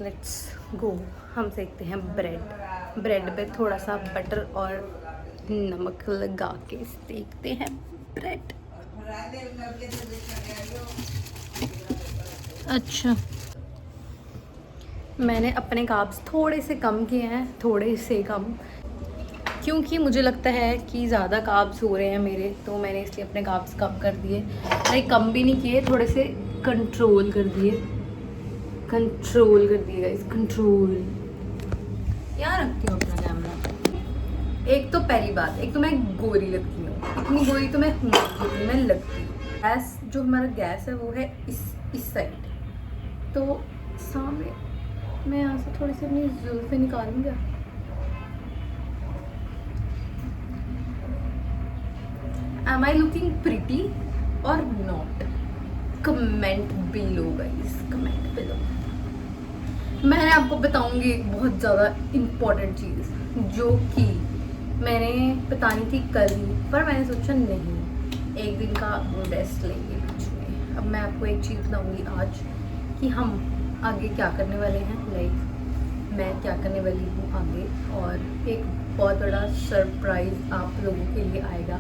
Let's go. हम सेकते हैं bread पे थोड़ा सा बटर और नमक लगा के सेकते हैं ब्रेड। अच्छा, मैंने अपने कार्ब्स थोड़े से कम किए हैं, थोड़े से कम, क्योंकि मुझे लगता है कि ज़्यादा कार्ब्स हो रहे हैं मेरे, तो मैंने इसलिए अपने कार्ब्स कम कर दिए। नहीं, कम भी नहीं किए, थोड़े से कंट्रोल कर दिए गाइस, कंट्रोल। यहाँ रखती हूँ अपना कैमरा। एक तो पहली बात, एक तो मैं गोरी लगती हूँ, इतनी गोरी तो मैं हूँ जितनी मैं लगती हूँ। गैस जो हमारा गैस है वो है इस साइड, तो सामने मैं यहाँ से थोड़ी सी अपनी जुल्फे निकालूंगा। Am I looking pretty or not? Comment below guys, comment below. मैं आपको बताऊंगी एक बहुत ज़्यादा इम्पोर्टेंट चीज़ जो कि मैंने बतानी थी कल ही, पर मैंने सोचा नहीं, एक दिन का रेस्ट लेंगे बीच में। अब मैं आपको एक चीज़ बताऊंगी आज कि हम आगे क्या करने वाले हैं, लाइक मैं क्या करने वाली हूँ आगे, और एक बहुत बड़ा सरप्राइज़ आप लोगों के लिए आएगा,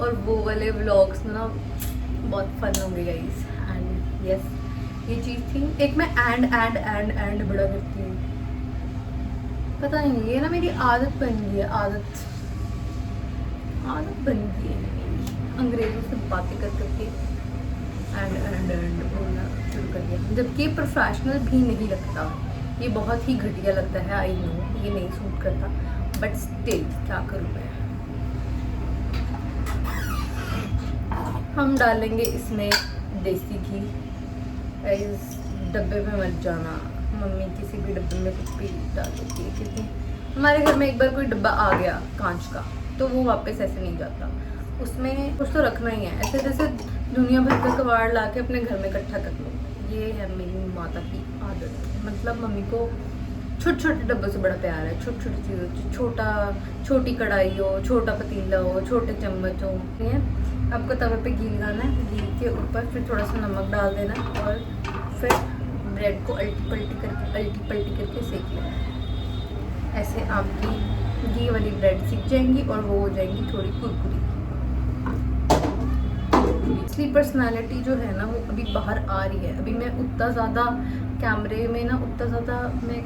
और वो वाले व्लॉग्स में ना बहुत फन होंगे गाइस। एंड यस, ये चीज़ थी। एक मैं एंड बड़ा करती हूँ, पता नहीं, ये ना मेरी आदत बन गई है, आदत बन गई है मेरी, अंग्रेज़ों से बातें कर करके एंड बोलना शुरू कर दिया, जबकि प्रोफेशनल भी नहीं लगता, ये बहुत ही घटिया लगता है। आई नो ये नहीं सूट करता, बट स्टिल क्या करूँ मैं। हम डालेंगे इसमें देसी घी। इस डब्बे में मत जाना, मम्मी किसी भी डब्बे में कुछ भी डाल देती है, क्योंकि हमारे घर में एक बार कोई डब्बा आ गया कांच का तो वो वापस ऐसे नहीं जाता, उसमें कुछ तो रखना ही है, ऐसे जैसे दुनिया भर का कबाड़ ला के अपने घर में इकट्ठा कर लो। ये है मेरी माता की आदत, मतलब मम्मी को छोटे छोटे डब्बों से बड़ा प्यार है, छोटी छोटी चीज़ों, छोटी कढ़ाई हो, छोटा पतीला हो, छोटे चम्मच हो। आपको तवे पे घी लगाना है, घी के ऊपर फिर थोड़ा सा नमक डाल देना, और फिर ब्रेड को अल्टी पल्टी करके सेक लेना है। ऐसे आपकी घी वाली ब्रेड सीख जाएंगी और वो हो जाएंगी थोड़ी कुरकुरी। इसलिए पर्सनालिटी जो है ना वो अभी बाहर आ रही है। अभी मैं उतना ज़्यादा कैमरे में ना उतना ज़्यादा मैं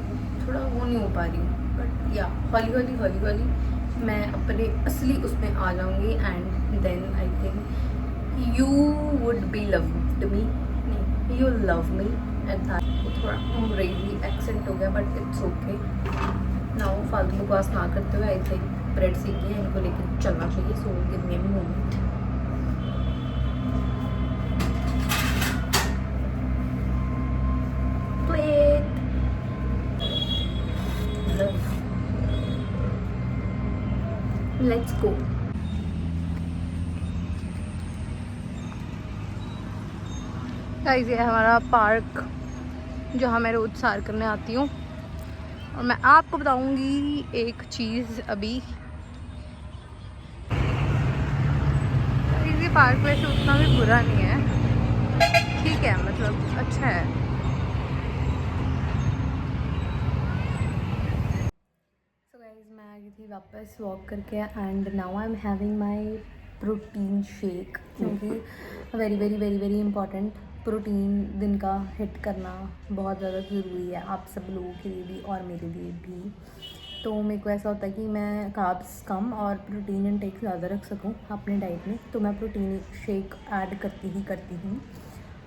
थोड़ा वो नहीं हो पा रही हूँ, बट या हौली हौली मैं अपने असली उसमें आ जाऊँगी, and then I think you would be loved me, नहीं you love me at that. थोड़ा अंग्रेजी एक्सेंट हो गया, बट इट्स ओके। नाउ फालतू बकवास ना करते हुए आई थिंक ब्रेड सीख गई है, इनको लेकर चलना चाहिए। So give me a moment. Let's go. Guys, ये हमारा पार्क जहाँ मैं रोज सैर करने आती हूँ, और मैं आपको बताऊंगी एक चीज़ अभी। ये पार्क वैसे उतना भी बुरा नहीं है, ठीक है, मतलब अच्छा है। सो गाइस, मैं आ गई थी वापस वॉक करके, and now I am having my protein shake, क्योंकि very very very very important, protein दिन का हिट करना बहुत ज़्यादा ज़रूरी है आप सब लोगों के लिए भी और मेरे लिए भी। तो मेरे को ऐसा होता है कि मैं कार्ब्स कम और प्रोटीन इनटेक ज़्यादा रख सकूँ अपने डाइट में, तो मैं प्रोटीन शेक ऐड करती हूँ।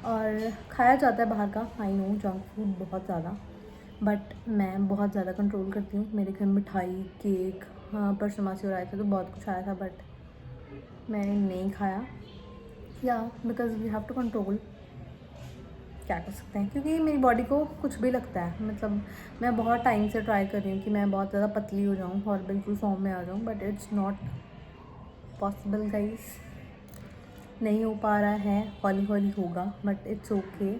और खाया जाता है बाहर का, आई नो, जंक फूड बहुत ज़्यादा, बट मैं बहुत ज़्यादा कंट्रोल करती हूँ। मेरे घर मिठाई, केक, हाँ परसों मासी और आए थे तो बहुत कुछ आया था, बट मैंने नहीं खाया, या because we have to control. क्या कर सकते हैं, क्योंकि मेरी बॉडी को कुछ भी लगता है, मतलब मैं बहुत टाइम से ट्राई कर रही हूँ कि मैं बहुत ज़्यादा पतली हो जाऊँ और बिल्कुल फॉर्म में आ जाऊँ, but it's not possible guys, नहीं हो पा रहा है। हौली हौली होगा, बट इट्स ओके।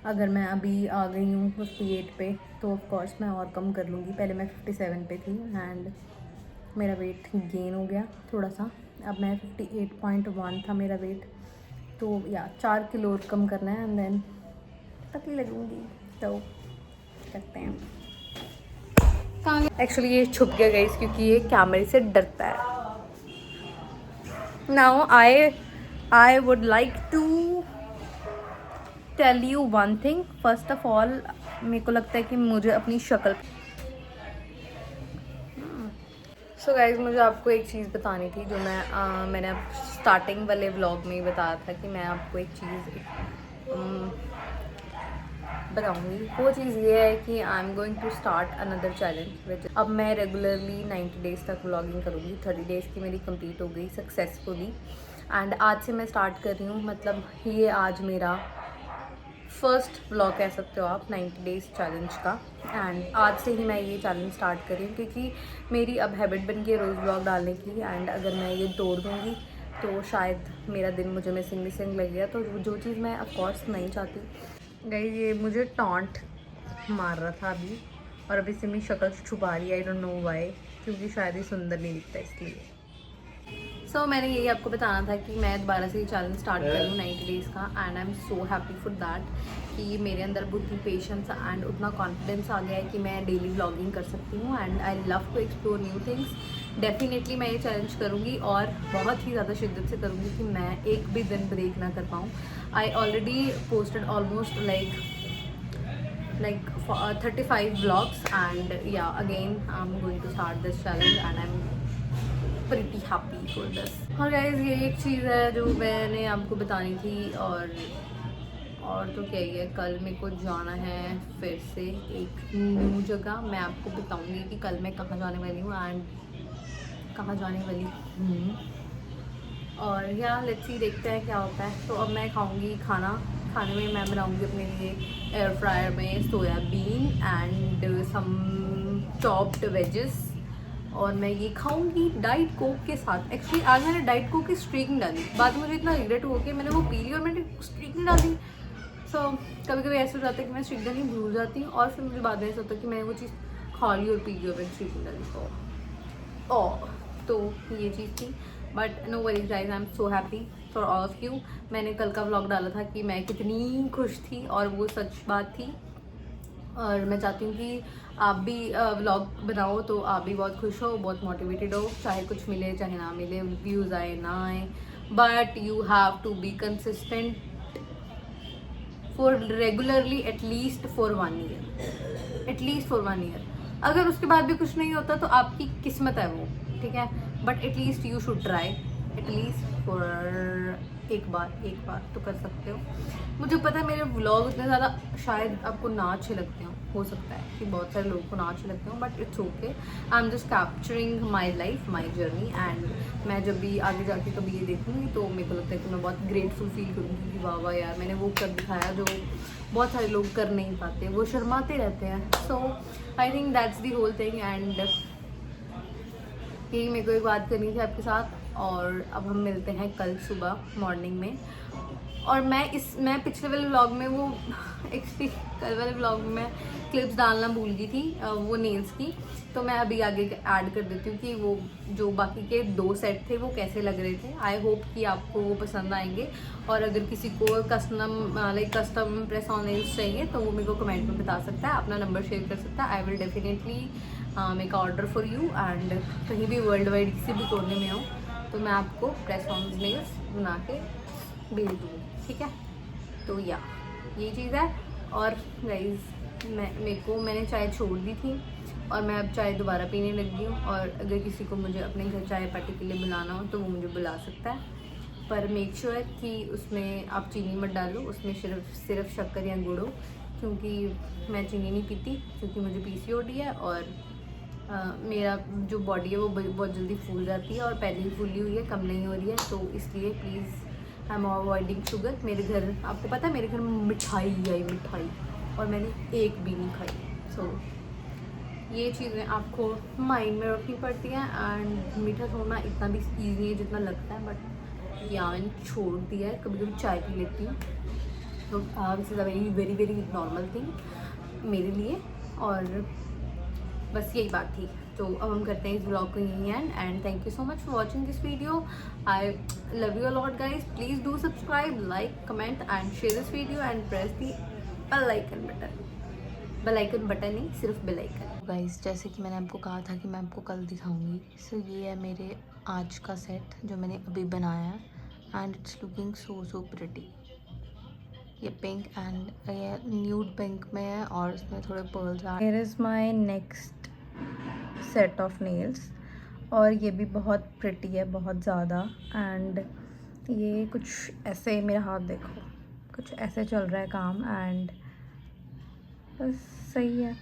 अगर मैं अभी आ गई हूँ 58 पे, तो ऑफ कोर्स मैं और कम कर लूँगी। पहले मैं 57 पे थी एंड मेरा वेट गेन हो गया थोड़ा सा, अब मैं 58.1 था मेरा वेट, तो या 4 किलो और कम करना है, एंड देन पतली लगूँगी। तो करते हैं। एक्चुअली ये छुप गया गाइस क्योंकि ये कैमरे से डरता है। Now I would like to tell you one thing. First of all मेरे को लगता है कि मुझे अपनी शक्ल सो गाइज मुझे आपको एक चीज़ बतानी थी जो मैंने स्टार्टिंग वाले व्लॉग में ही बताया था कि मैं आपको एक चीज़ बताऊंगी। वो चीज़ ये है कि I am going to start another challenge which अब मैं रेगुलरली 90 डेज़ तक व्लॉगिंग करूँगी। 30 डेज़ की मेरी कंप्लीट हो गई सक्सेसफुली एंड आज से मैं स्टार्ट कर रही हूँ। मतलब ये आज मेरा फर्स्ट व्लॉग कह सकते हो आप 90 डेज़ चैलेंज का। एंड आज से ही मैं ये चैलेंज स्टार्ट कर रही हूँ क्योंकि मेरी अब हैबिट बन गई है रोज़ व्लॉग डालने की। एंड अगर मैं ये तोड़ दूँगी तो शायद मेरा दिन मुझे मिसिंग लगेगा। तो जो चीज़ मैं ऑफकोर्स नहीं चाहती। गाइस ये मुझे टॉन्ट मार रहा था अभी और अभी से मेरी शक्ल छुपा रही है। आई डोंट नो व्हाई, क्योंकि शायद ये सुंदर नहीं दिखता इसलिए। सो मैंने यही आपको बताना था कि मैं दोबारा से ये चैलेंज स्टार्ट कर रही हूँ 90 डेज़ का। And I am so happy for that कि मेरे अंदर बुद्धि पेशेंस एंड उतना कॉन्फिडेंस आ गया है कि मैं डेली व्लॉगिंग कर सकती हूँ। And I love to explore new things. Definitely मैं ये चैलेंज करूँगी और बहुत ही ज़्यादा शिद्दत से करूँगी कि मैं एक भी दिन ब्रेक ना कर पाऊँ। I already posted almost like 35 vlogs and yeah again I'm going to start this challenge and I'm pretty happy for this। और guys ये एक चीज़ है जो मैंने आपको बतानी थी और तो क्या ही है, कल मेरे को जाना है फिर से एक न्यू जगह। मैं आपको बताऊंगी कि कल मैं कहाँ जाने वाली हूँ एंड कहाँ जाने वाली हूँ। और या लेट्स सी देखते हैं क्या होता है। तो अब मैं खाऊंगी खाने में मैं बनाऊंगी अपने लिए एयर फ्रायर में soybean and some chopped veggies और मैं ये खाऊंगी डाइट कोक के साथ। एक्चुअली आज मैंने डाइट कोक की स्ट्रीक नहीं डाली, बाद में मुझे इतना रिग्रेट हुआ कि मैंने वो पी ली और मैंने स्ट्रीक नहीं डाली। सो कभी कभी ऐसा हो जाता है कि मैं स्ट्रीक डालनी भूल जाती हूँ और फिर मुझे बाद में ऐसा होता है कि मैंने वो चीज़ खा ली और पी ली और मैंने स्ट्रीक नहीं डाली। तो ये चीज़ थी। But no worries guys, I am so happy for all of you. मैंने कल का व्लॉग डाला था कि मैं कितनी खुश थी और वो सच बात थी। और मैं चाहती हूँ कि आप भी व्लॉग बनाओ तो आप भी बहुत खुश हो, बहुत मोटिवेटेड हो, चाहे कुछ मिले चाहे ना मिले, व्यूज़ आए ना आए, but you have to be consistent for regularly at least for 1 year. At least for 1 year. अगर उसके बाद भी कुछ नहीं होता तो आपकी किस्मत है वो, ठीक है, but at least you should try at least for एक बार तो कर सकते हो। मुझे पता है मेरे व्लॉग इतने ज़्यादा शायद आपको ना अच्छे लगते हो सकता है कि बहुत सारे लोगों को ना अच्छे लगते हो, but it's okay. I am just capturing my life, my journey. And मैं जब भी आगे जाके कभी ये देखूँगी तो मेरे को लगता है कि मैं बहुत ग्रेटफुल फील करूँगी कि वाह यार मैंने वो कर दिखाया जो बहुत सारे लोग कर नहीं पाते, वो शर्माते रहते हैं। So I think that's the whole thing. And यही मेरे को एक बात करनी थी आपके साथ। और अब हम मिलते हैं कल सुबह मॉर्निंग में। और मैं पिछले वाले व्लॉग में वो एक्चुअली कल वाले व्लॉग में मैं क्लिप्स डालना भूल गई थी वो नेल्स की, तो मैं अभी आगे ऐड कर देती हूँ कि वो जो बाकी के 2 सेट थे वो कैसे लग रहे थे। आई होप कि आपको वो पसंद आएंगे। और अगर किसी को कस्टम प्रेस ऑन नेल्स चाहिए तो वो मेरे को कमेंट में बता सकता है, अपना नंबर शेयर कर सकता है। I will definitely make order for you. And कहीं भी वर्ल्ड वाइड किसी भी कोने में हो तो मैं आपको प्रेस ऑन नेल्स बना के भेज दूँगी, ठीक है। तो या ये चीज़ है। और गाइस मैंने चाय छोड़ दी थी और मैं अब चाय दोबारा पीने लगी हूँ। और अगर किसी को मुझे अपने घर चाय पार्टी के लिए बुलाना हो तो वो मुझे बुला सकता है, पर मेक श्योर कि उसमें आप चीनी मत डालो, उसमें सिर्फ शक्कर या गुड़ हो, क्योंकि मैं चीनी नहीं पीती क्योंकि मुझे PCOD है और मेरा जो बॉडी है वो बहुत जल्दी फूल जाती है और पहले ही फूली हुई है, कम नहीं हो रही है। तो इसलिए please I am avoiding sugar. मेरे घर आपको पता है मेरे घर में मिठाई और मैंने एक भी नहीं खाई। सो ये चीज़ें आपको माइंड में रखनी पड़ती हैं। एंड मीठा छोड़ना इतना भी ईजी है जितना लगता है, बट या मैंने छोड़ दिया है। कभी कभी चाय पी लेती हूँ, तो this is a very very normal thing मेरे लिए। और बस यही बात थी। तो अब हम करते हैं इस ब्लॉग को यहीं end thank you so much for watching this video. I love you a lot guys. Please do subscribe, like, comment and share this video and press the bell icon button. Bell icon button नहीं, सिर्फ bell icon. Guys जैसे कि मैंने आपको कहा था कि मैं आपको कल दिखाऊंगी, सो ये है मेरे आज का सेट जो मैंने अभी बनाया है and it's looking so pretty. ये पिंक एंड ये न्यूड पिंक में है और इसमें थोड़े पर्ल्स आ। Here is my next set of nails और ये भी बहुत प्रिटी है, बहुत ज़्यादा। एंड ये कुछ ऐसे, मेरा हाथ देखो, कुछ ऐसे चल रहा है काम एंड बस सही है।